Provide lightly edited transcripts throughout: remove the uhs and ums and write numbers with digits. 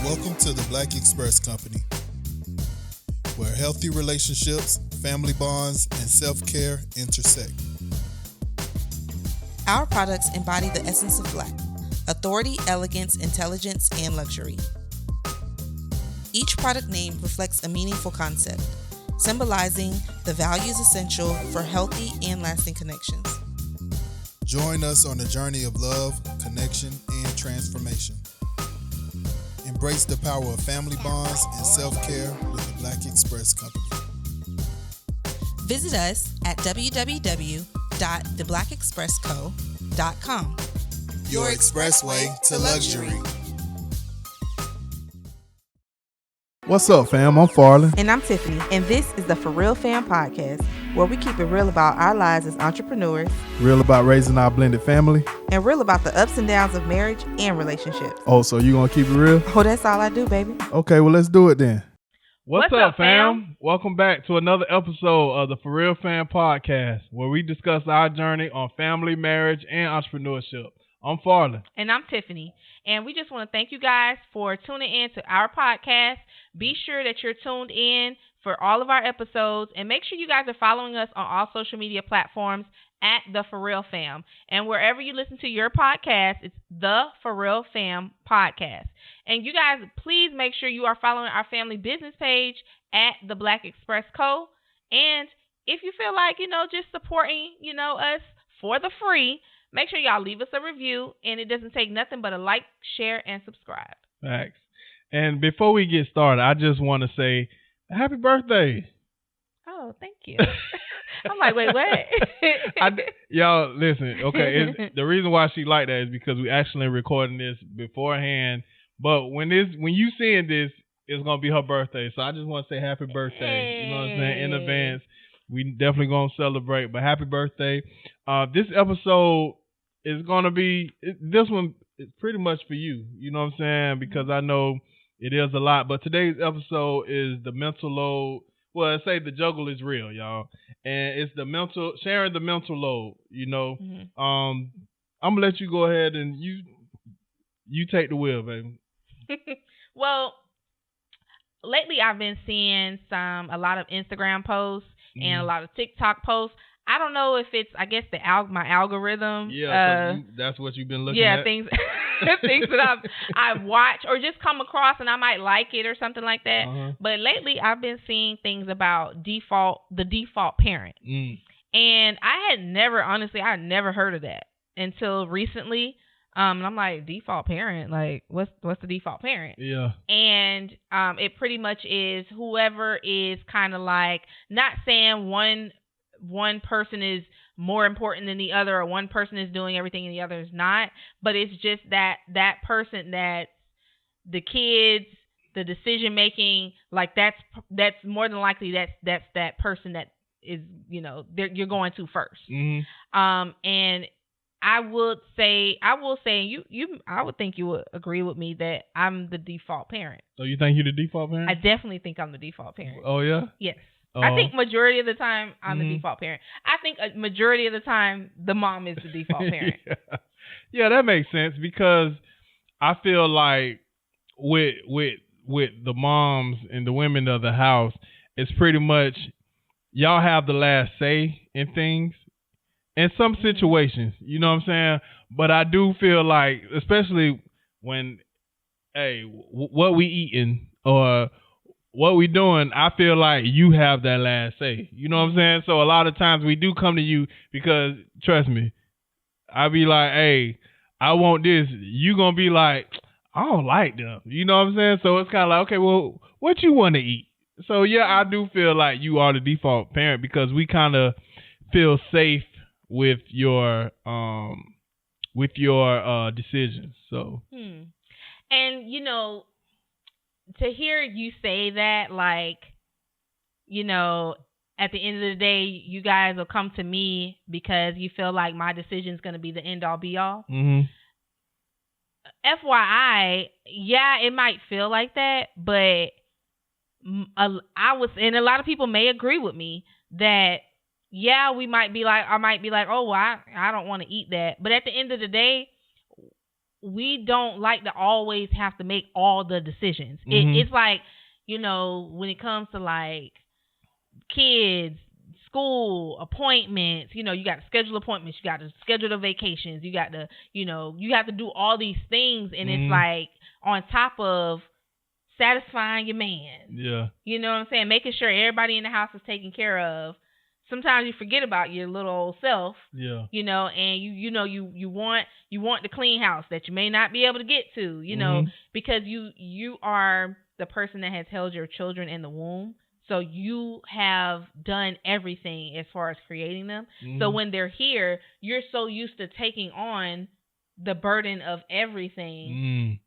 Welcome to the Black Express Company, where healthy relationships, family bonds, and self-care intersect. Our products embody the essence of Black: authority, elegance, intelligence, and luxury. Each product name reflects a meaningful concept, symbolizing the values essential for healthy and lasting connections. Join us on the journey of love, connection, and transformation. Embrace the power of family bonds and self-care with the Black Express Company. Visit us at www.theblackexpressco.com. Your expressway to luxury. What's up, fam? I'm Farland. And I'm Tiffanie, and this is the For Real Fam podcast, where we keep it real about our lives as entrepreneurs, Real about raising our blended family. and real about the ups and downs of marriage and relationships. Oh, so you gonna keep it real? Oh, that's all I do, baby. Okay, well, let's do it then. What's up, fam? Welcome back to another episode of the For Real Fam podcast, where we discuss our journey on family, marriage, and entrepreneurship. I'm Farland. And I'm Tiffanie. And we just want to thank you guys for tuning in to our podcast. Be sure that you're tuned in for all of our episodes. And make sure you guys are following us on all social media platforms at The For Real Fam. And wherever you listen to your podcast, it's The For Real Fam podcast. And you guys, please make sure you are following our family business page at The Black Express Co. And if you feel like, just supporting, us for the free, make sure y'all leave us a review, and it doesn't take nothing but a like, share, and subscribe. Thanks. And before we get started, I just want to say happy birthday. Oh, thank you. I'm like, wait, what? Y'all, listen, okay, the reason why she like that is because we actually recording this beforehand, but when you seeing this, it's going to be her birthday, so I just want to say happy birthday, hey. You know what I'm saying, in advance. We definitely going to celebrate, but happy birthday. This episode is going to be, this one is pretty much for you, you know what I'm saying, because I know it is a lot, but today's episode is the mental load. Well, I say the juggle is real, y'all, and it's sharing the mental load, Mm-hmm. I'm going to let you go ahead and you take the wheel, baby. Well, lately I've been seeing a lot of Instagram posts and a lot of TikTok posts. I don't know if it's, my algorithm. Yeah, that's what you've been looking at. Yeah, things that I've watched or just come across, and I might like it or something like that. Uh-huh. But lately, I've been seeing things about the default parent, and I had never heard of that until recently. And I'm like, default parent, like what's the default parent? Yeah. And it pretty much is whoever is kind of like, not saying one person is more important than the other, or one person is doing everything and the other is not, but it's just that person, that the kids, the decision making, like that's more than likely that's that person that is, you're going to first. Mm-hmm. And I will say I would think you would agree with me that I'm the default parent. So you think you're the default parent? I definitely think I'm the default parent. Oh yeah? Yes. I think majority of the time I'm the default parent. I think a majority of the time the mom is the default parent. Yeah, that makes sense, because I feel like with the moms and the women of the house, it's pretty much y'all have the last say in things. In some situations, you know what I'm saying? But I do feel like, especially when, what we eating or what we doing, I feel like you have that last say. You know what I'm saying? So a lot of times we do come to you because, trust me, I be like, hey, I want this. You going to be like, I don't like them. You know what I'm saying? So it's kind of like, okay, well, what you want to eat? So yeah, I do feel like you are the default parent, because we kind of feel safe with your decisions. So and to hear you say that, like, at the end of the day you guys will come to me because you feel like my decision is going to be the end all be all. Mm-hmm. FYI, yeah, it might feel like that, but and a lot of people may agree with me that, yeah, I might be like, oh, well, I don't want to eat that. But at the end of the day, we don't like to always have to make all the decisions. It's like, you know, when it comes to like kids, school, appointments, you know, you got to schedule appointments, you got to schedule the vacations, you got to, you know, you have to do all these things, and it's like on top of satisfying your man. Yeah. You know what I'm saying? Making sure everybody in the house is taken care of. Sometimes you forget about your little old self. Yeah. You know, and you want the clean house that you may not be able to get to, you know, because you are the person that has held your children in the womb. So you have done everything as far as creating them. So when they're here, you're so used to taking on the burden of everything.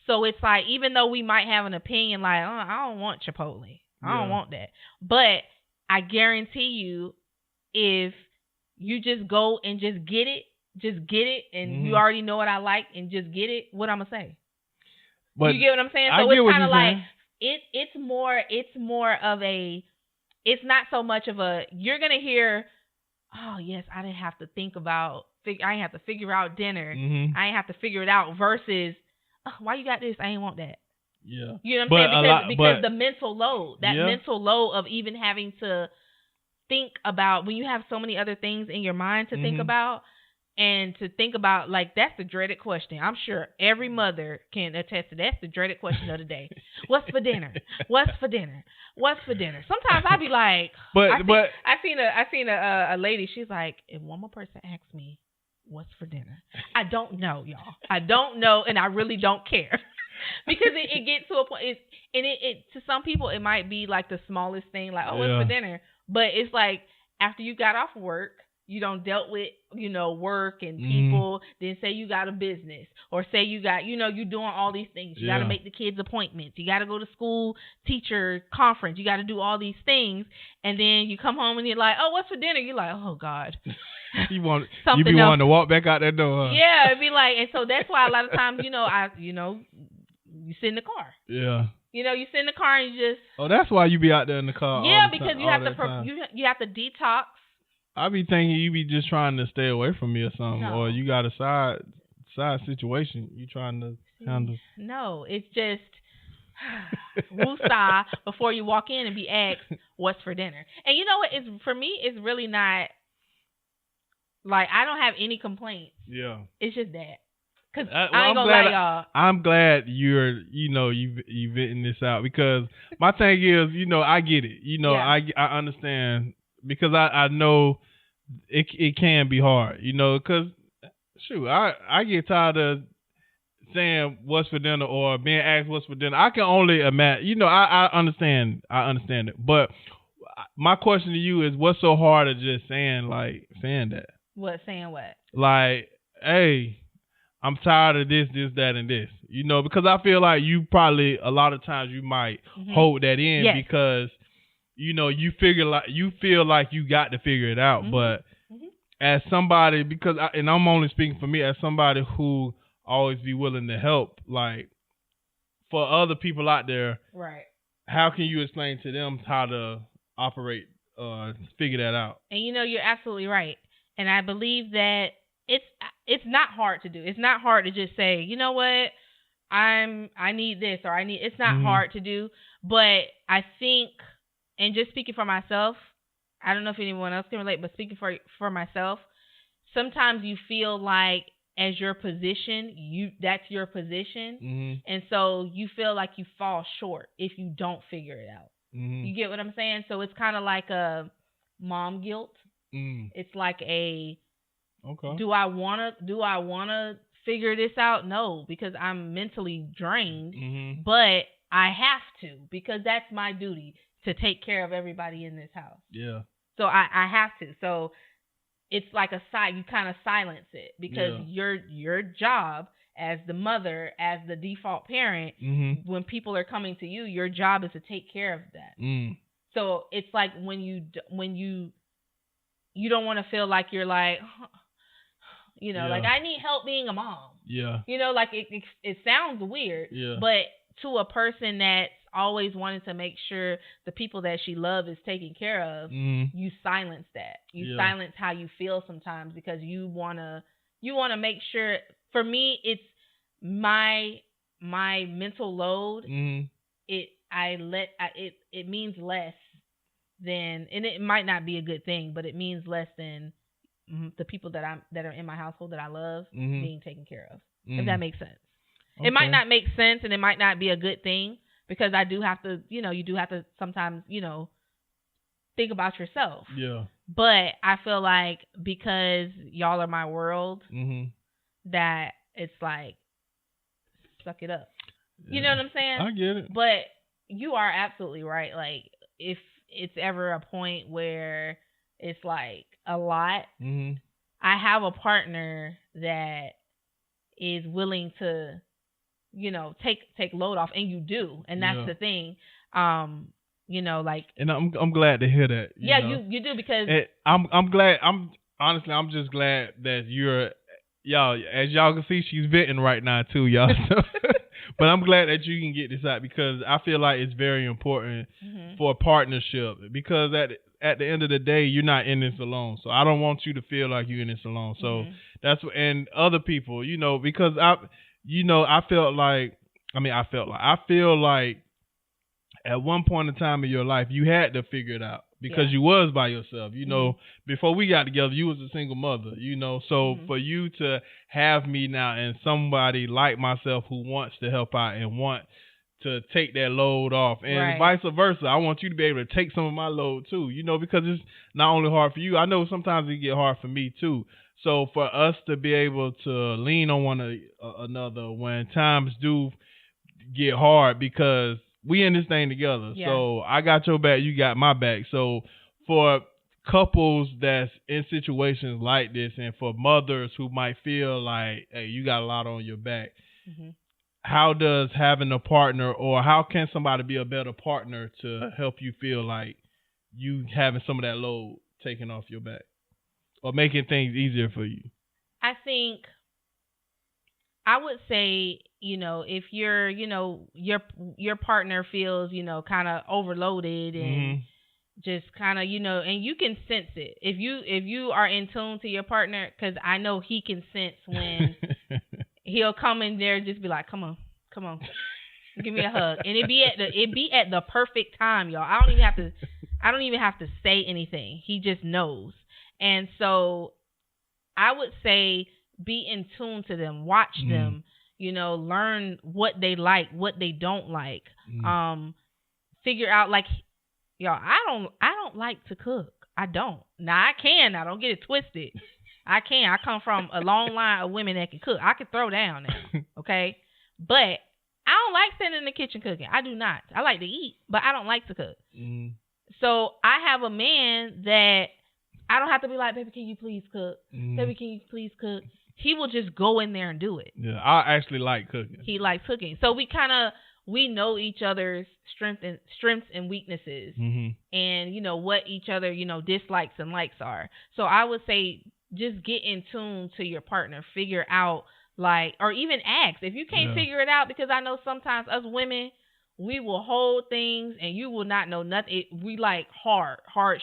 So it's like, even though we might have an opinion like, oh, I don't want Chipotle. I don't want that. But I guarantee you, if you just go and just get it, and you already know what I like, and just get it, what I'm going to say. But you get what I'm saying? So it's kind of like, it's more of a, it's not so much of a, you're going to hear, oh yes, I didn't have to think about, I didn't have to figure out dinner. I didn't have to figure it out, versus, oh, why you got this? I ain't want that. Yeah. You know what I'm saying? Because the mental load, mental load of even having to think about, when you have so many other things in your mind to think about, and to think about, like, that's the dreaded question. I'm sure every mother can attest to that's the dreaded question of the day. What's for dinner? What's for dinner? What's for dinner? Sometimes I be like, I seen a lady. She's like, if one more person asks me what's for dinner, I don't know, y'all. I don't know, and I really don't care. Because it gets to a point, it to some people it might be like the smallest thing, like, oh, what's for dinner? But it's like, after you got off work, you don't dealt with, you know, work and people, then say you got a business, or say you got, you know, you doing all these things. You got to make the kids appointments. You got to go to school teacher conference. You got to do all these things. And then you come home and you're like, oh, what's for dinner? You're like, oh God. You be wanting to walk back out that door. Huh? Yeah. It'd be like, and so that's why a lot of times, you sit in the car. Yeah. You know, you sit in the car and you just. Oh, that's why you be out there in the car. Yeah, because you have to you have to detox. I be thinking you be just trying to stay away from me or something, or you got a side situation you trying to handle. No, it's just woosah before you walk in and be asked what's for dinner. And you know what? It's, for me, it's really not like, I don't have any complaints. Yeah, it's just that. Cause I ain't gonna lie, y'all. I'm glad you venting this out, because my thing is, I get it. I understand, because I know it can be hard, because shoot, I get tired of saying what's for dinner or being asked what's for dinner. I can only imagine, I understand it. But my question to you is, what's so hard of just saying that? What, saying what? Like, hey, I'm tired of this, that, and this. Because I feel like you probably, a lot of times you might hold that in, because you feel like you got to figure it out. But as somebody, and I'm only speaking for me, as somebody who always be willing to help, like, for other people out there, right? How can you explain to them how to operate, figure that out? And you're absolutely right. And I believe that it's not hard to do. It's not hard to just say, you know what, I need this, or I need. It's not hard to do. But I think, and just speaking for myself, I don't know if anyone else can relate, but speaking for myself, sometimes you feel like, as your position, that's your position, and so you feel like you fall short if you don't figure it out. You get what I'm saying? So it's kind of like a mom guilt. It's like a, okay, do I wanna figure this out? No, because I'm mentally drained, but I have to, because that's my duty, to take care of everybody in this house. Yeah. So I have to. So it's like you kind of silence it, because your job as the mother, as the default parent, when people are coming to you, your job is to take care of that. So it's like when you don't want to feel like you're like, like, I need help being a mom. Yeah. Like it sounds weird, but to a person that's always wanting to make sure the people that she loves is taken care of, you silence that. You silence how you feel sometimes, because you wanna make sure. For me, my mental load, Mm-hmm. it means less than, and it might not be a good thing, but it means less than the people that are in my household that I love being taken care of. If that makes sense. Okay. It might not make sense, and it might not be a good thing, because I do have to, you do have to sometimes, think about yourself. Yeah. But I feel like because y'all are my world, that it's like, suck it up. You know what I'm saying? I get it. But you are absolutely right. Like, if it's ever a point where it's like a lot, I have a partner that is willing to, take load off, and you do, and that's the thing. Like, and I'm glad to hear that. You do, because I'm glad. I'm just glad that y'all, as y'all can see, she's venting right now too, y'all. So, but I'm glad that you can get this out, because I feel like it's very important for a partnership, because at the end of the day, you're not in this alone. So I don't want you to feel like you're in this alone. So and other people, because I feel like at one point in time in your life, you had to figure it out, because you was by yourself. Before we got together, you was a single mother, So for you to have me now, and somebody like myself who wants to help out and want to take that load off, and vice versa, I want you to be able to take some of my load too, because it's not only hard for you. I know sometimes it get hard for me too. So for us to be able to lean on one another when times do get hard, because we in this thing together. Yeah. So I got your back, you got my back. So for couples that's in situations like this, and for mothers who might feel like, hey, you got a lot on your back, how does having a partner, or how can somebody be a better partner to help you feel like you having some of that load taken off your back, or making things easier for you? I think I would say, if you're, your partner feels, kind of overloaded and just kind of, and you can sense it. If you are in tune to your partner, because I know he can sense when he'll come in there and just be like, come on, give me a hug. And it be at the perfect time, y'all. I don't even have to say anything. He just knows. And so I would say, be in tune to them, watch them, learn what they like, what they don't like. Figure out, like, y'all, I don't like to cook. I don't. Now I don't get it twisted. I come from a long line of women that can cook. I can throw down now, okay? But I don't like sitting in the kitchen cooking. I do not. I like to eat, but I don't like to cook. So I have a man that I don't have to be like, baby, can you please cook? Baby, can you please cook? He will just go in there and do it. Yeah, I actually like cooking. He likes cooking. So we know each other's strengths and weaknesses, and what each other, dislikes and likes are. So I would say, just get in tune to your partner, figure out, like, or even ask if you can't figure it out, because I know sometimes us women, we will hold things and you will not know nothing. We like hard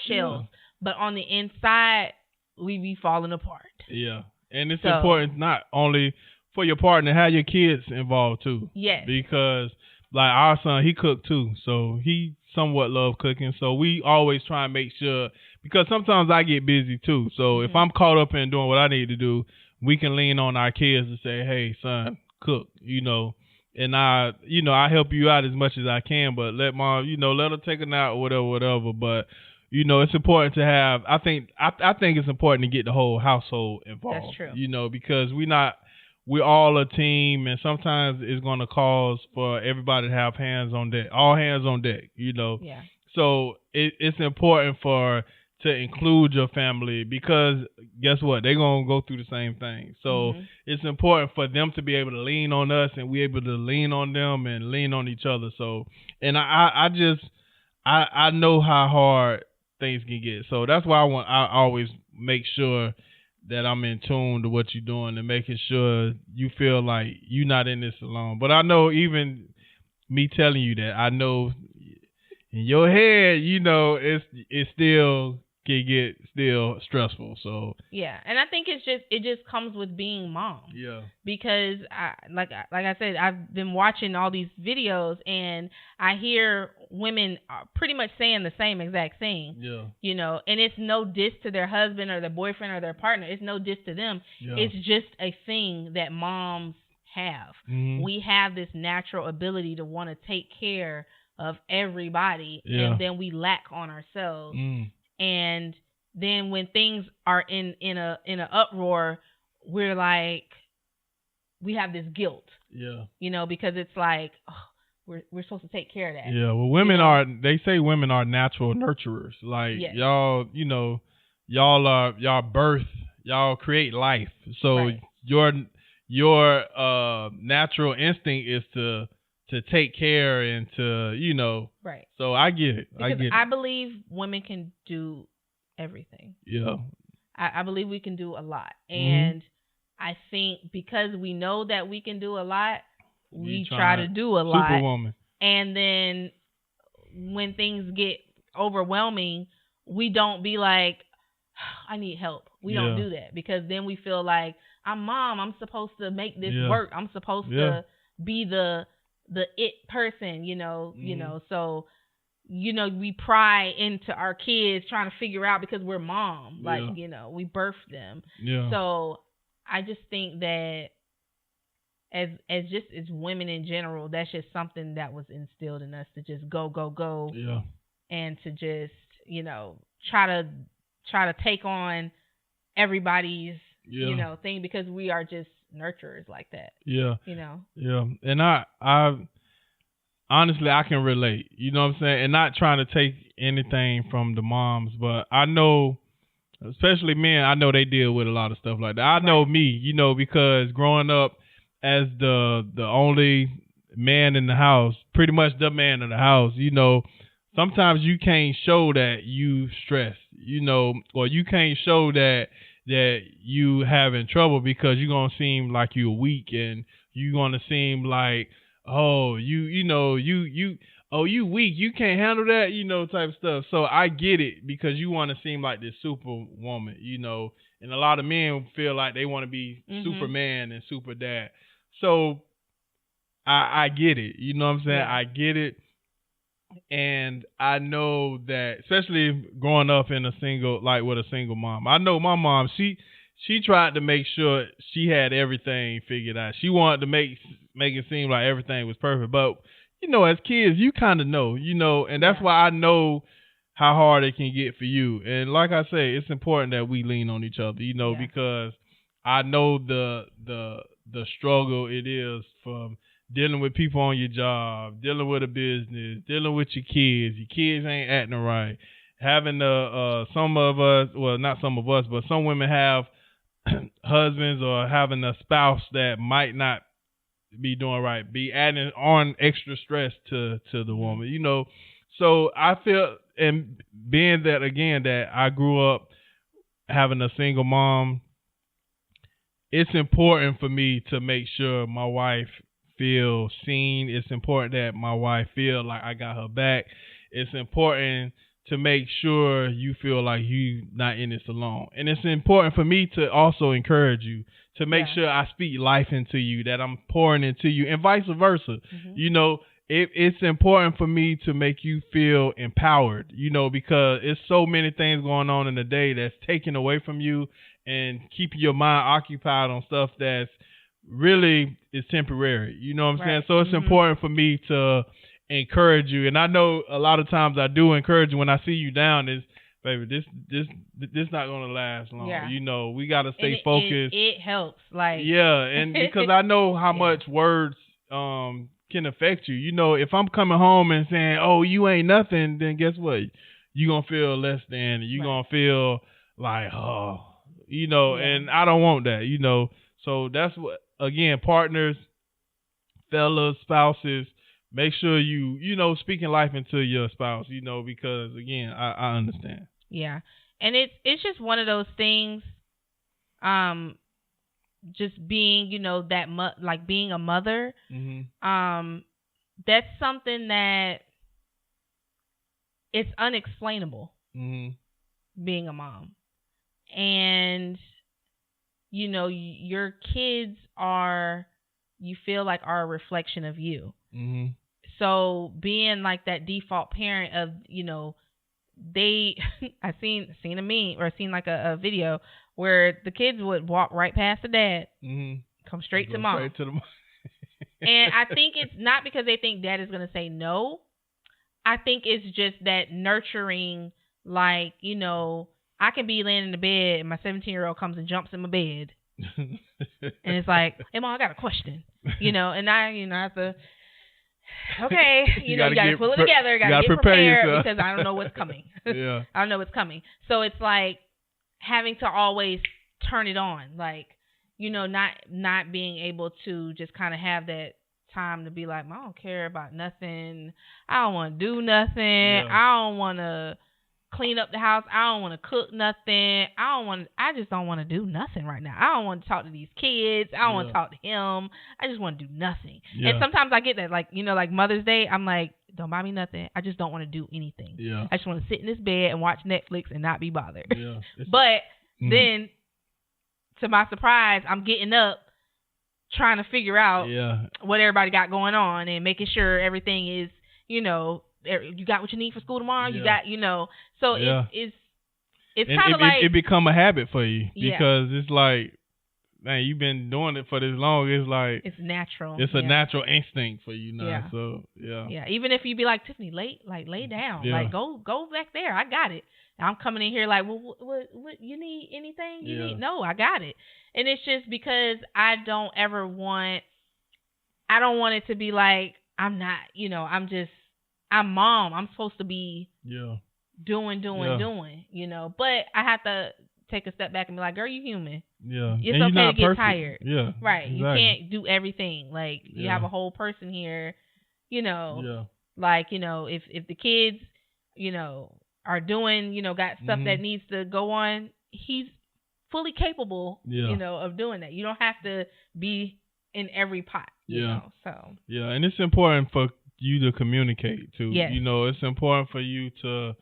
shells, but on the inside, we be falling apart. Yeah. And it's important not only for your partner, have your kids involved too. Yes. Because like our son, he cooked too. So he somewhat love cooking. So we always try and make sure, because sometimes I get busy too. So if I'm caught up in doing what I need to do, we can lean on our kids to say, hey, son, cook, and I help you out as much as I can, but let mom, let her take a nap or whatever. But it's important to have. I think it's important to get the whole household involved. That's true. Because we're all a team, and sometimes it's going to cause for everybody to have hands on deck, all hands on deck. Yeah. So it's important to include your family, because guess what? They're going to go through the same thing. So it's important for them to be able to lean on us, and we able to lean on them and lean on each other. So, and I know how hard things can get. So that's why I always make sure that I'm in tune to what you're doing, and making sure you feel like you're not in this alone. But I know, even me telling you that, I know in your head, it's still can get still stressful. So yeah, and I think it just comes with being mom. Yeah. Because like I said, I've been watching all these videos and I hear women pretty much saying the same exact thing. Yeah. You know, and it's no diss to their husband or their boyfriend or their partner. It's no diss to them. Yeah. It's just a thing that moms have. Mm-hmm. We have this natural ability to want to take care of everybody, and then we lack on ourselves. And then when things are in a uproar, we're like, we have this guilt. Yeah. You know, because it's like, oh, we're supposed to take care of that. Yeah. Well, women are. They say women are natural nurturers. Like y'all, you know, y'all birth, y'all create life. So your natural instinct is to take care and to, you know. Right. So I get it. Because I believe women can do everything. Yeah. I believe we can do a lot. And I think because we know that we can do a lot, we try to do a lot. Superwoman. And then when things get overwhelming, we don't be like, I need help. We don't do that, because then we feel like, I'm mom. I'm supposed to make this work. I'm supposed to be the it person, you know, so, you know, we pry into our kids trying to figure out, because we're mom, like, you know, we birthed them. Yeah. So I just think that as women in general, that's just something that was instilled in us, to just go. Yeah. And to just, you know, try to take on everybody's, you know, thing, because we are just nurturers like that. Yeah. You know? Yeah. And I honestly, I can relate, you know what I'm saying? And not trying to take anything from the moms, but I know, especially men, I know they deal with a lot of stuff like that. I know me, you know, because growing up as the only man in the house, pretty much the man in the house, you know, sometimes you can't show that you stressed, you know, or you can't show that you having trouble, because you're going to seem like you're weak, and you're going to seem like, oh, you weak, you can't handle that, you know, type of stuff. So I get it, because you want to seem like this superwoman, you know, and a lot of men feel like they want to be Superman and super dad. So I get it, you know what I'm saying? Yeah. I get it. And I know that, especially growing up in with a single mom, I know my mom, she tried to make sure she had everything figured out. She wanted to make it seem like everything was perfect. But, you know, as kids, you kind of know, you know, and that's why I know how hard it can get for you. And like I say, it's important that we lean on each other, you know, because I know the struggle it is from dealing with people on your job, dealing with a business, dealing with your kids. Your kids ain't acting right. Having some of us, well, not some of us, but some women have husbands, or having a spouse that might not be doing right, be adding on extra stress to the woman, you know. So I feel, and being that, again, that I grew up having a single mom, it's important for me to make sure my wife feel seen. It's important that my wife feel like I got her back. It's important to make sure you feel like you not in this alone. And it's important for me to also encourage you, to make sure I speak life into you, that I'm pouring into you, and vice versa. You know, it's important for me to make you feel empowered, you know, because it's so many things going on in the day that's taken away from you and keeping your mind occupied on stuff that's really is temporary, you know what I'm saying? So it's important for me to encourage you, and I know a lot of times I do encourage you when I see you down. Is, baby, this not gonna last long. You know, we gotta stay focused. It helps, like, and because I know how much words can affect you. You know, if I'm coming home and saying, "Oh, you ain't nothing," then guess what? You gonna feel less than. You gonna feel like, oh, you know, and I don't want that. You know, so that's what. Again, partners, fellas, spouses, make sure you know, speaking life into your spouse, you know, because again, I understand. Yeah. And it's just one of those things, just being, you know, that like being a mother, that's something that it's unexplainable. being a mom. And, you know, your kids are, you feel like are a reflection of you. Mm-hmm. So being like that default parent of, you know, I seen a meme or seen like a video where the kids would walk right past the dad, come straight to mom. Straight to the mom. And I think it's not because they think dad is going to say no. I think it's just that nurturing, like, you know, I can be laying in the bed and my 17-year-old comes and jumps in my bed. And it's like, hey, Mom, I got a question. You know, and I, you know, I have to, okay, you know, you got to pull it together. Got to get prepared because I don't know what's coming. Yeah. I don't know what's coming. So it's like having to always turn it on. Like, you know, not being able to just kind of have that time to be like, I don't care about nothing. I don't want to do nothing. Yeah. I don't want to clean up the house. I don't want to cook nothing. I just don't want to do nothing right now. I don't want to talk to these kids. I don't want to talk to him. I just want to do nothing. Yeah. And sometimes I get that, like, you know, like Mother's Day, I'm like, don't buy me nothing. I just don't want to do anything. Yeah. I just want to sit in this bed and watch Netflix and not be bothered. Yeah. But then, to my surprise, I'm getting up trying to figure out what everybody got going on and making sure everything is, you know, you got what you need for school tomorrow. You got, you know, so it's kind of like it become a habit for you because it's like, man, you've been doing it for this long. It's like it's natural. It's a natural instinct for you now. Yeah. So Even if you be like, Tiffany, lay down, like go back there. I got it. I'm coming in here like, well, what you need? Anything you need? No, I got it. And it's just because I don't want it to be like I'm not, you know, I'm mom. I'm supposed to be doing, you know. But I have to take a step back and be like, girl, you human. Yeah. It's okay to get perfect. Tired. Yeah. Right. Exactly. You can't do everything. Like you have a whole person here, you know. Yeah. Like, you know, if the kids, you know, are doing, you know, got stuff that needs to go on, he's fully capable, you know, of doing that. You don't have to be in every pot, you know. So and it's important for you to communicate too. Yes. You know, it's important for you to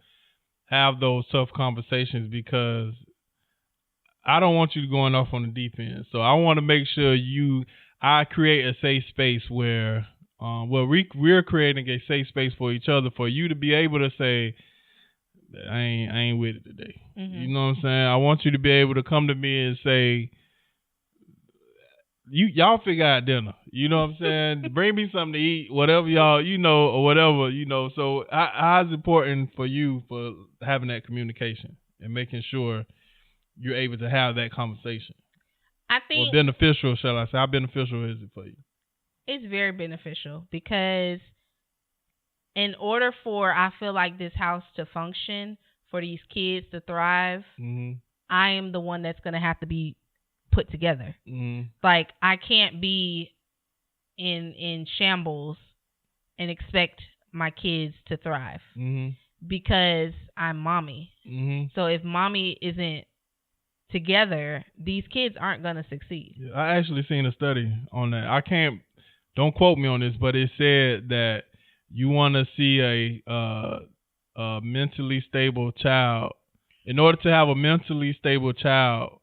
have those tough conversations because I don't want you going off on the deep end. So I want to make sure I create a safe space where we're creating a safe space for each other, for you to be able to say, I ain't with it today. You know what I'm saying? I want you to be able to come to me and say, y'all figure out dinner. You know what I'm saying? Bring me something to eat, whatever y'all, you know, or whatever, you know. So how is it important for you for having that communication and making sure you're able to have that conversation? I think, or beneficial, shall I say? How beneficial is it for you? It's very beneficial because in order for, I feel like, this house to function, for these kids to thrive, I am the one that's going to have to be put together. Like, I can't be in shambles and expect my kids to thrive because I'm mommy. So if mommy isn't together, these kids aren't going to succeed. Yeah, I actually seen a study on that. Don't quote me on this, but it said that you want to see a mentally stable child. In order to have a mentally stable child,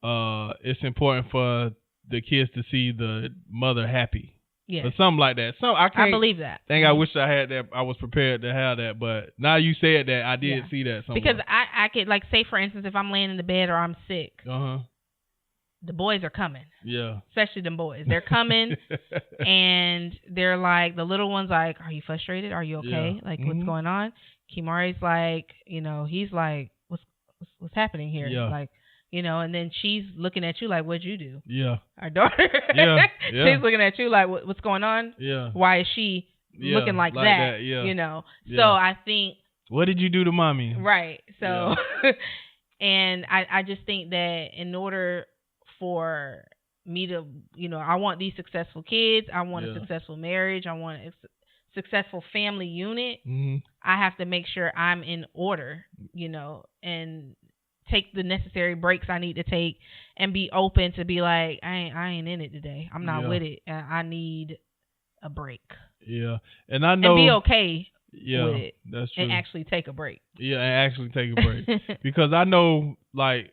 it's important for the kids to see the mother happy. Yeah. Or something like that. I believe that. I wish I had that. I was prepared to have that, but now you said that, I did see that somewhere. Because I could, like, say, for instance, if I'm laying in the bed or I'm sick, the boys are coming. Yeah. Especially them boys. They're coming, and they're like, the little one's like, are you frustrated? Are you okay? Yeah. Like, what's going on? Kimari's like, you know, he's like, what's happening here? Yeah. Like, you know, and then she's looking at you like, what'd you do? Yeah. Our daughter. Yeah. She's looking at you like, what's going on? Yeah. Why is she looking like that? Yeah. You know? Yeah. So I think. What did you do to mommy? Right. So, and I just think that in order for me to, you know, I want these successful kids. I want a successful marriage. I want a successful family unit. I have to make sure I'm in order, you know, and take the necessary breaks I need to take and be open to be like, I ain't in it today. I'm not with it. I need a break. Yeah. And I know. And be okay Yeah, with it that's true. and actually take a break. Yeah, and actually take a break. Because I know, like,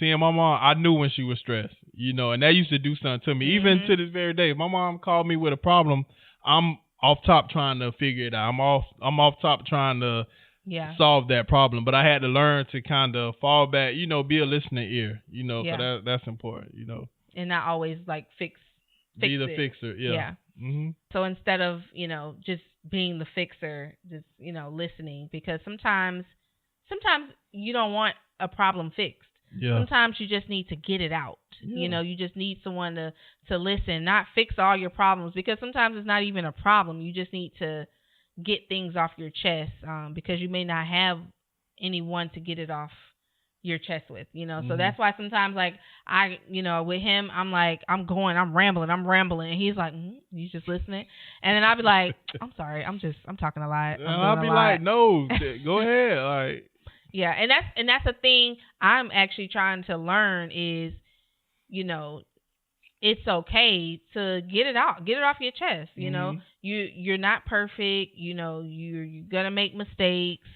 seeing my mom, I knew when she was stressed, and that used to do something to me. Even to this very day, if my mom called me with a problem, I'm off top trying to figure it out. I'm off top trying to solve that problem. But I had to learn to kind of fall back, be a listening ear, so that's important, And not always like fix be the it. fixer. Yeah. Mm-hmm. So instead of, just being the fixer, just, listening, because sometimes you don't want a problem fixed. Yeah. Sometimes you just need to get it out. Yeah. You just need someone to listen, not fix all your problems, because sometimes it's not even a problem. You just need to get things off your chest, because you may not have anyone to get it off your chest with, So that's why sometimes, like, I, with him, I'm like, I'm rambling, and he's like, you just listening? And then I'll be like, I'm sorry, I'm talking a lot. I'll be like, no, go ahead. Like, yeah, and that's a thing I'm actually trying to learn is, it's okay to get it out, get it off your chest. You're not perfect. You're gonna make mistakes.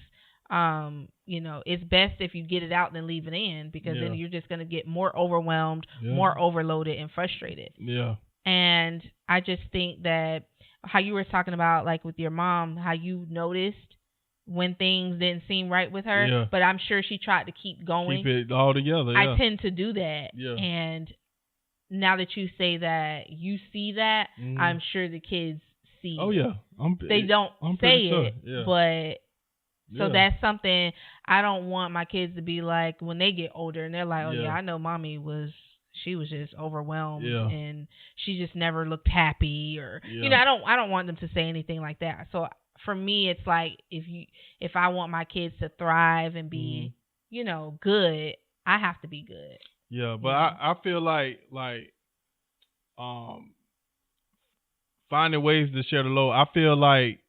It's best if you get it out than leave it in, because then you're just gonna get more overwhelmed, more overloaded, and frustrated. Yeah. And I just think that how you were talking about, like, with your mom, how you noticed when things didn't seem right with her, but I'm sure she tried to keep going. Keep it all together. Yeah. I tend to do that. Yeah. And now that you say that you see that, I'm sure the kids see. Oh yeah. They don't say sure. it, yeah. but so that's something I don't want my kids to be like when they get older and they're like, oh yeah, I know mommy was just overwhelmed and she just never looked happy, or I don't want them to say anything like that. So for me, it's like if I want my kids to thrive and be good, I have to be good. Yeah, but I feel like finding ways to share the load. I feel like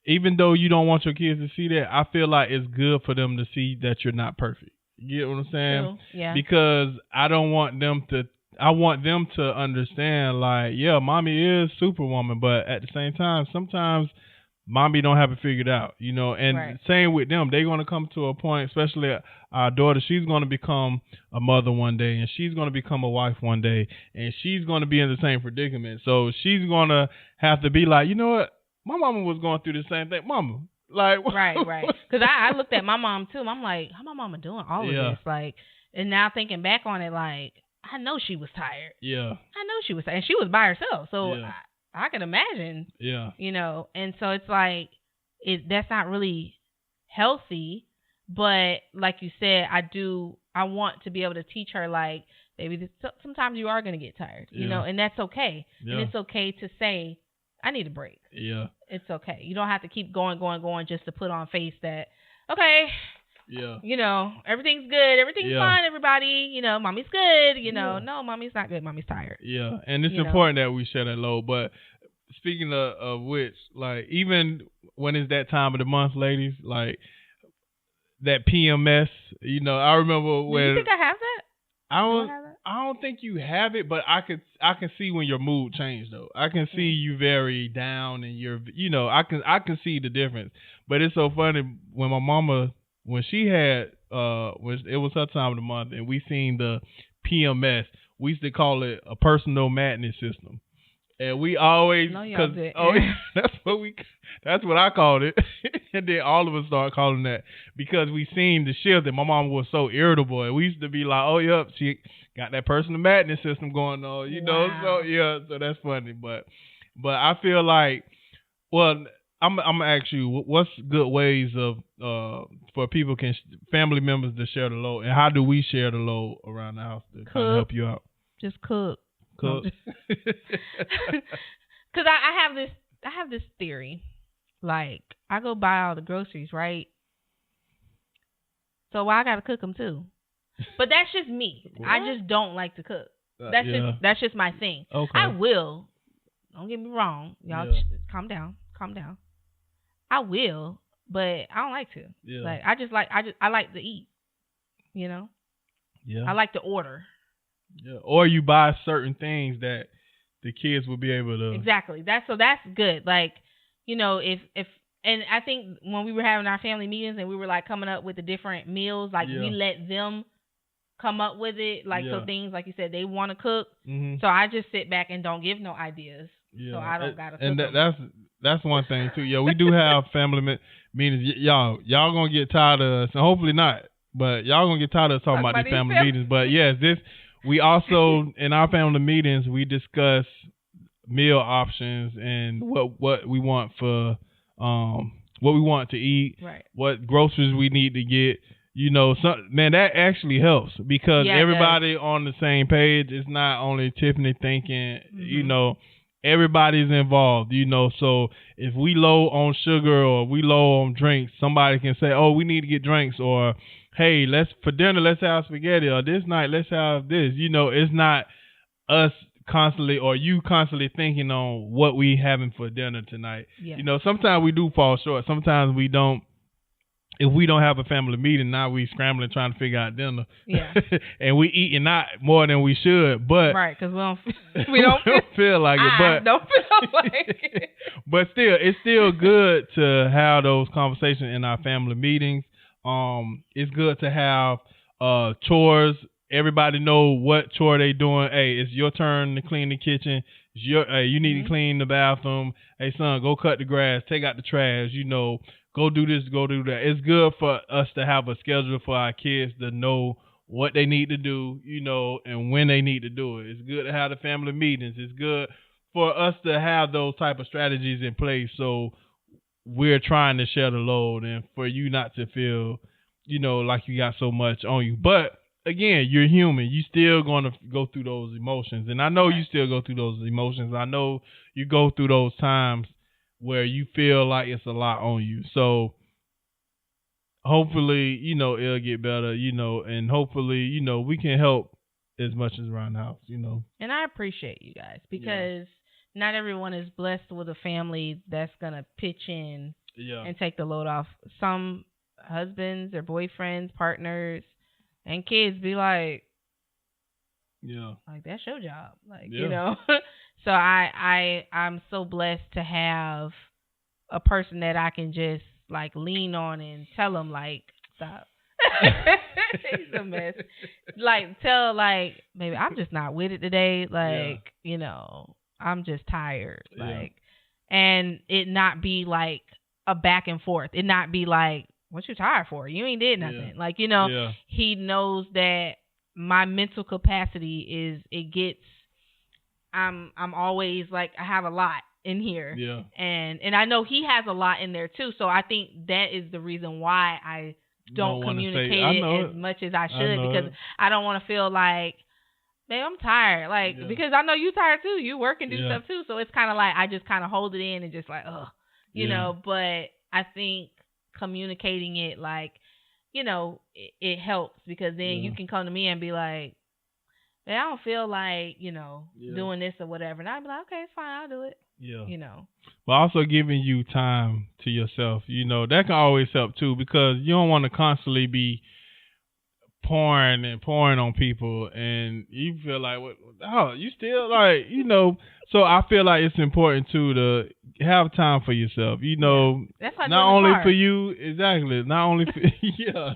even though you don't want your kids to see that, I feel like it's good for them to see that you're not perfect. You get what I'm saying? True. Yeah. Because I don't want them to. I want them to understand, like, yeah, mommy is Superwoman, but at the same time, sometimes mommy don't have it figured out, and same with them. They're going to come to a point, especially our daughter, she's going to become a mother one day, and she's going to become a wife one day, and she's going to be in the same predicament. So she's going to have to be like, you know what? My mama was going through the same thing. Mama, like, right. Because I looked at my mom too. I'm like, how my mama doing all of this? Like, and now thinking back on it, like, I know she was tired. Yeah. I know she was tired. And she was by herself. So I can imagine. Yeah. And so it's like, that's not really healthy. But like you said, I want to be able to teach her, like, baby, sometimes you are going to get tired, and that's okay. Yeah. And it's okay to say, I need a break. Yeah. It's okay. You don't have to keep going just to put on face that, okay, everything's good. Everything's fine, everybody. Mommy's good. No, mommy's not good. Mommy's tired. Yeah. And it's important that we share that load. But speaking of which, like, even when it's that time of the month, ladies, like that PMS, I remember when. Do you think I have that? I don't think you have it, but I can see when your mood changed though. I can see you very down and you're, I can see the difference. But it's so funny when my mama, when she had, when it was her time of the month and we seen the PMS, we used to call it a personal madness system. And we always, that's what I called it. And then all of us started calling that because we seen the shift and my mom was so irritable. And we used to be like, oh, yep, she got that personal madness system going on, Wow. So that's funny. But I feel like, well, I'm going to ask you, what's good ways of, for family members to share the load? And how do we share the load around the house to kind of help you out? Just cook. Because I have this theory, like, I go buy all the groceries, right? So I gotta cook them too. But that's just me. What? I just don't like to cook. That's just my thing. Okay. I will. Don't get me wrong, y'all. Calm down. I will, but I don't like to. Yeah. Like, I like to eat. Yeah. I like to order. Yeah, or you buy certain things that the kids will be able to. Exactly. That's good. Like, if and I think when we were having our family meetings and we were like coming up with the different meals, like we let them come up with it, like so things like you said they want to cook. So I just sit back and don't give no ideas. So I don't gotta cook. And that's one thing too. Yeah, we do have family meetings. Y'all gonna get tired of us, and hopefully not. But y'all gonna get tired of us talking about these family meetings. But yes, we also in our family meetings we discuss meal options and what we want for what we want to eat, right? What groceries we need to get. That actually helps because everybody on the same page. It's not only Tiffany thinking, everybody's involved, so if we low on sugar or we low on drinks, somebody can say, oh, we need to get drinks, or hey, for dinner, let's have spaghetti, or this night, let's have this. It's not us constantly or you constantly thinking on what we having for dinner tonight. Sometimes we do fall short. Sometimes we don't. If we don't have a family meeting, now we scrambling trying to figure out dinner. Yeah. And we eating not more than we should, but right, because we don't feel like it. But don't feel like it. But still, it's still good to have those conversations in our family meetings. It's good to have chores. Everybody know what chore they doing. Hey, it's your turn to clean the kitchen. You need to clean the bathroom. Hey, son, go cut the grass. Take out the trash. Go do this, go do that. It's good for us to have a schedule for our kids to know what they need to do, and when they need to do it. It's good to have the family meetings. It's good for us to have those type of strategies in place so we're trying to share the load and for you not to feel, like you got so much on you. But, again, you're human. You still going to go through those emotions. And I know you still go through those emotions. I know you go through those times where you feel like it's a lot on you. So hopefully, it'll get better, and hopefully, we can help as much as around the house, And I appreciate you guys because not everyone is blessed with a family that's going to pitch in and take the load off. Some husbands or boyfriends, partners, and kids be like, like that's your job. Like, So I'm so blessed to have a person that I can just like lean on and tell him like, stop. He's a mess. Like tell like, maybe I'm just not with it today. Like, I'm just tired. Like, and it not be like a back and forth. It not be like, what you tired for? You ain't did nothing. Like, he knows that my mental capacity I'm always like, I have a lot in here. Yeah. And I know he has a lot in there too. So I think that is the reason why I don't communicate it as much as I should, because I don't want to feel like, babe, I'm tired. Like, because I know you tired too. You work and do stuff too. So it's kind of like, I just kind of hold it in and just like, but I think communicating it like, it helps, because then you can come to me and be like, I don't feel like, doing this or whatever. And I'd be like, okay, it's fine, I'll do it. Yeah. But also giving you time to yourself, that can always help too, because you don't want to constantly be pouring on people and you feel like, you still like, so I feel like it's important too to have time for yourself, That's like not only for you, exactly, not only for,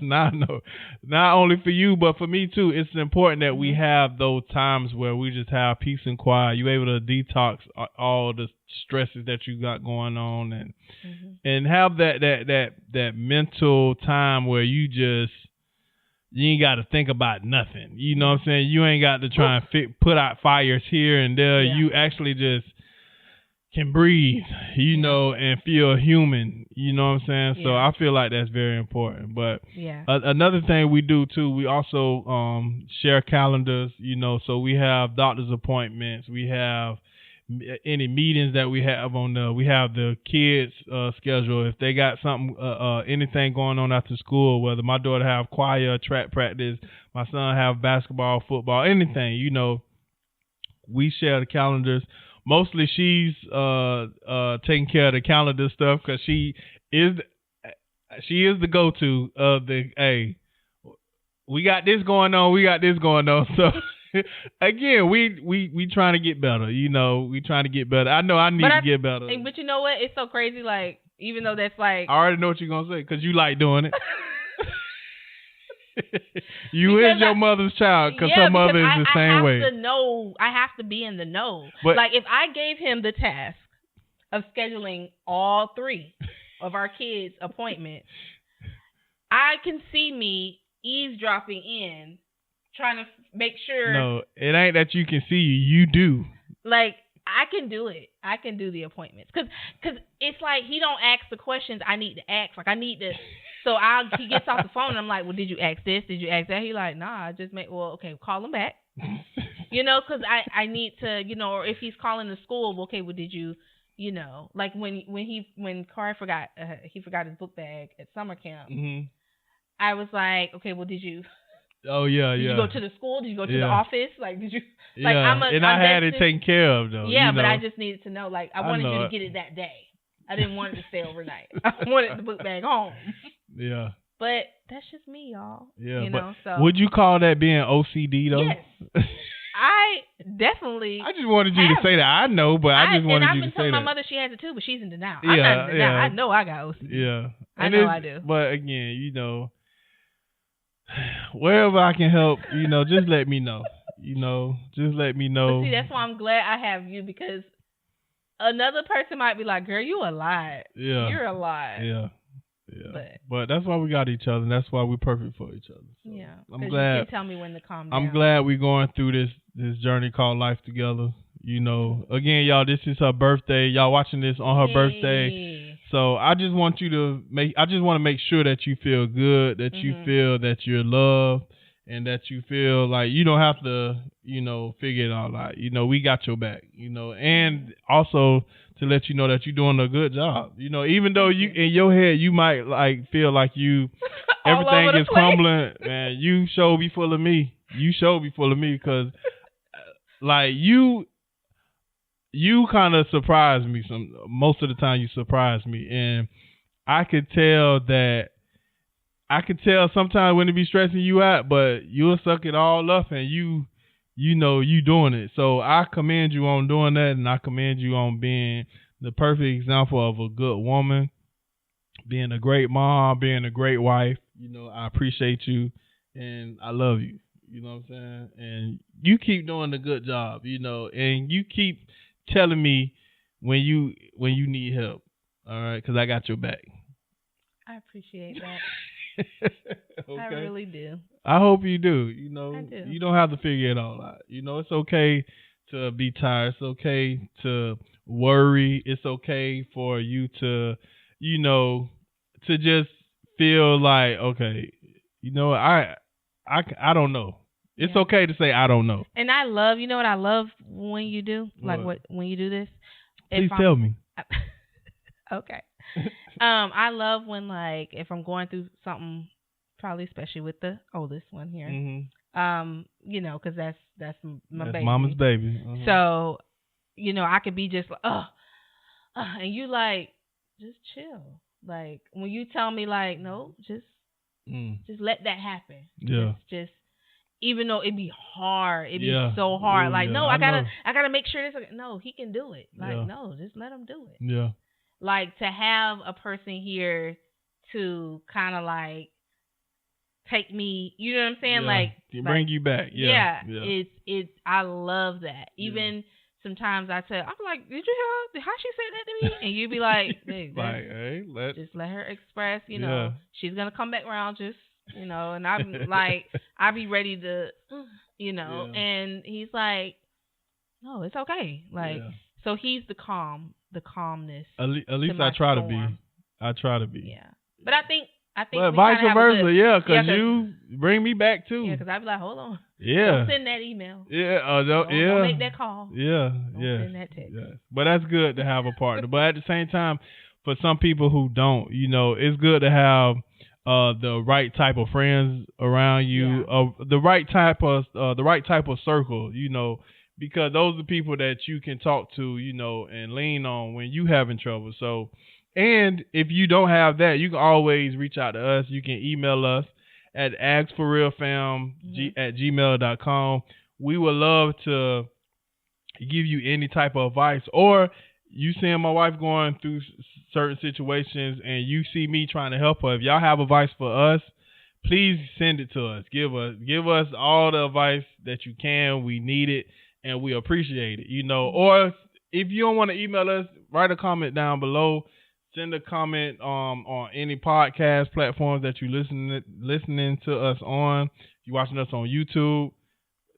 not only for you, but for me too. It's important that we have those times where we just have peace and quiet. You're able to detox all the stresses that you got going on and have that mental time where you ain't got to think about nothing. You know what I'm saying? You ain't got to try and put out fires here and there. Yeah. You actually just can breathe, and feel human. You know what I'm saying? Yeah. So I feel like that's very important. But another thing we do too, we also share calendars, so we have doctor's appointments. We have any meetings that we have we have the kids schedule. If they got something, anything going on after school, whether my daughter have choir, track practice, my son have basketball, football, anything, we share the calendars. Mostly she's taking care of the calendar stuff, because she is the go-to of the, hey, we got this going on. So Again, we trying to get better. You know, we trying to get better. I know I need to get better. But you know what? It's so crazy. Like, even though that's like, I already know what you're gonna say because you like doing it. You is your mother's child because her mother is the same way. I have to be in the know. But, like, if I gave him the task of scheduling all 3 of our kids' appointments, I can see me eavesdropping in, trying to make sure. No, it ain't that you can see you do. Like, I can do it. I can do the appointments. Cause it's like he don't ask the questions I need to ask. Like, I need to. So he gets off the phone and I'm like, well, did you ask this? Did you ask that? He like, nah, I just okay, call him back. You know, cause I need to, you know, or if he's calling the school, okay, well, did you, you know, like when Corey forgot his book bag at summer camp, I was like, okay, well, did you? Oh yeah, did you go to the school? Did you go to the office? Like, did you? Like, I had it taken care of though. Yeah, you know? But I just needed to know. Like, I wanted you to get it that day. I didn't want it to stay overnight. I wanted the book bag home. Yeah. But that's just me, y'all. Yeah. You know, so would you call that being OCD though? Yes. I definitely. I just wanted you to say that. I know, but I just wanted you to say that. And I've been telling my mother she has it too, but she's in denial. I'm not in denial. I know I got OCD. Yeah. I know I do. But again, you know, wherever I can help, you know, just let me know. You know, just let me know. But see, that's why I'm glad I have you, because another person might be like, girl, you a lot. Yeah. You're a lot. Yeah. Yeah. But that's why we got each other, and that's why we're perfect for each other. So yeah. I'm glad. You can tell me when to calm down. I'm glad we're going through this journey called life together. You know, again, y'all, this is her birthday. Y'all watching this on her birthday. So I just want to make sure that you feel good, that you feel that you're loved, and that you feel like you don't have to, you know, figure it all out. You know, we got your back, you know, and also to let you know that you're doing a good job. You know, even though you in your head you might like feel like you everything is crumbling, man, you show be full of me. You show be full of me because like you kind of surprise me most of the time. You surprise me, and I could tell sometimes when it be stressing you out, but you'll suck it all up and you know you doing it. So I commend you on doing that, and I commend you on being the perfect example of a good woman, being a great mom, being a great wife. You know, I appreciate you and I love you. You know what I'm saying? And you keep doing a good job, you know, and you keep telling me when you need help. All right, because I got your back. I appreciate that. Okay. I really do. I hope you do. You know, I do. You don't have to figure it all out. You know, it's okay to be tired. It's okay to worry. It's okay for you to, you know, to just feel like, okay, you know, I don't know. It's okay to say I don't know. And I love, you know what I love when you do? Like when you do this? Please tell me. Okay. I love when, like, if I'm going through something, probably especially with the oldest one here, you know, because that's my baby. Mama's baby. So, you know, I could be just like, and you like, just chill. Like, when you tell me, like, no, just let that happen. Yeah. Just even though it'd be hard, it'd be so hard. Like, no, I gotta make sure this. No, he can do it. Like, no, just let him do it. Yeah. Like, to have a person here to kind of like take me, you know what I'm saying? Like, bring you back. Yeah. It's I love that. Even sometimes I'm like, did you hear how she said that to me? And you'd be like, hey, like, hey, just let her express. You know, she's gonna come back around. Just, you know, and I'm like, I'll be ready to, you know. And he's like, no, it's okay. Like, so he's the calmness. At least I try to be. I try to be. Yeah, but I think. But vice versa, because you bring me back too. Yeah, because I'd be like, hold on. Yeah. Don't send that email. Yeah. Don't make that call. Yeah. Don't send that text. Yeah. But that's good to have a partner. But at the same time, for some people who don't, you know, it's good to have the right type of friends around you, the right type of circle, you know, because those are people that you can talk to, you know, and lean on when you having trouble. So, and if you don't have that, you can always reach out to us. You can email us at askforrealfam@gmail.com. we would love to give you any type of advice, or you seeing my wife going through certain situations and you see me trying to help her. If y'all have advice for us, please send it to us. Give us all the advice that you can. We need it and we appreciate it, you know. Or if you don't want to email us, write a comment down below. Send a comment on any podcast platforms that you listening to us on. If you're watching us on YouTube,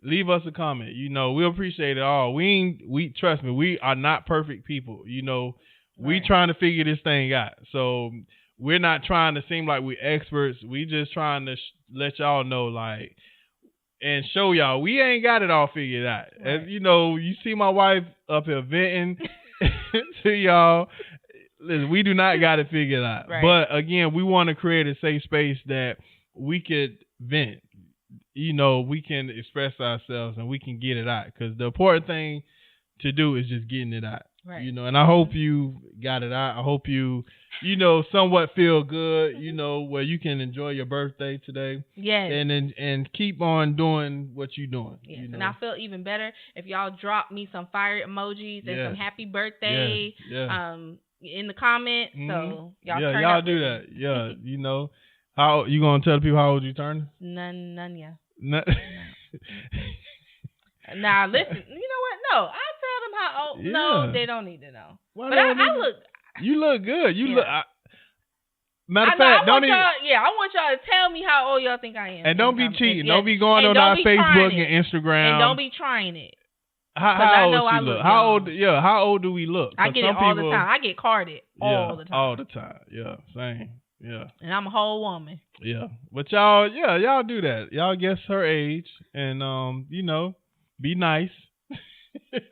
leave us a comment. You know, we appreciate it all. We trust me, we are not perfect people. You know, we trying to figure this thing out. So we're not trying to seem like we're experts. We just trying to let y'all know, like, and show y'all we ain't got it all figured out. As you know, you see my wife up here venting to y'all. Listen, we do not got it figured out. Right. But again, we want to create a safe space that we could vent. You know, we can express ourselves and we can get it out. Because the important thing to do is just getting it out. Right. You know, and I hope you got it out. I hope you know, somewhat feel good, you know, where you can enjoy your birthday today. Yes. And keep on doing what you're doing. Yes. You know? And I feel even better if y'all drop me some fire emojis and some happy birthday in the comments. So y'all do that. Yeah. You know, how you gonna tell the people how old you turning? None yet. Now listen, you know what? No, I tell them how old. Yeah. No, they don't need to know. Well, but I look. You look good. You look. Matter of fact, don't even. I want y'all to tell me how old y'all think I am. And don't be cheating. Don't be going on our Facebook and Instagram. And don't be trying it. How old she look? How old? Yeah. How old do we look? I get it all the time. I get carded all the time. All the time. Yeah. Same. Yeah. And I'm a whole woman. Yeah. But y'all do that. Y'all guess her age and you know, be nice.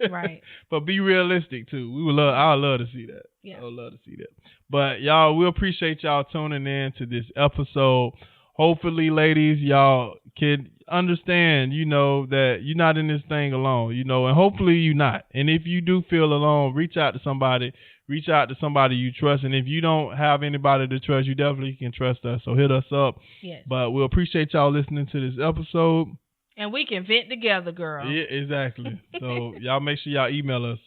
Right. But be realistic too. I would love to see that. Yeah. I would love to see that. But y'all, we appreciate y'all tuning in to this episode. Hopefully, ladies, y'all can understand, you know, that you're not in this thing alone, you know, and hopefully you're not. And if you do feel alone, reach out to somebody you trust. And if you don't have anybody to trust, you definitely can trust us. So hit us up. Yes. But we'll appreciate y'all listening to this episode. And we can vent together, girl. Yeah, exactly. So y'all make sure y'all email us.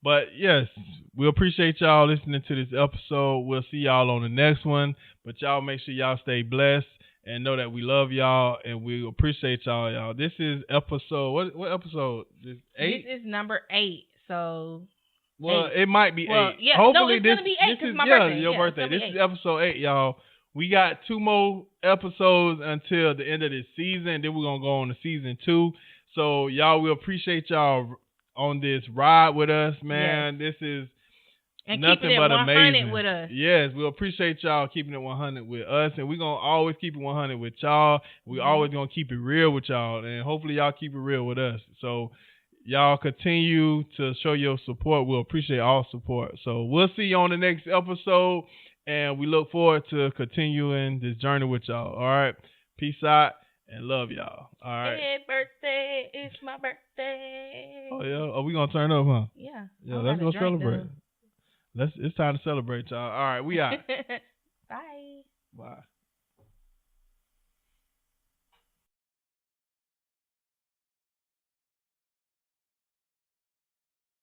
But yes, we appreciate y'all listening to this episode. We'll see y'all on the next one. But y'all make sure y'all stay blessed and know that we love y'all and we appreciate y'all. This is episode, what episode? This 8? This is number 8. So. Well, 8. It might be 8. Yeah, hopefully it's going to be 8 because my birthday. Your birthday. This is episode 8, y'all. We got 2 more episodes until the end of this season. Then we're going to go on to season 2. So, y'all, we appreciate y'all on this ride with us, man. Yes. This is nothing but amazing. With us. Yes, we appreciate y'all keeping it 100 with us. And we're going to always keep it 100 with y'all. We're always going to keep it real with y'all. And hopefully y'all keep it real with us. So, y'all continue to show your support. We'll appreciate all support. So, we'll see you on the next episode. And we look forward to continuing this journey with y'all. All right. Peace out and love y'all. All right. Hey, birthday. It's my birthday. Oh, yeah. Are we going to turn up, huh? Yeah. Yeah, let's go celebrate. It's time to celebrate, y'all. All right. We out. Bye. Bye.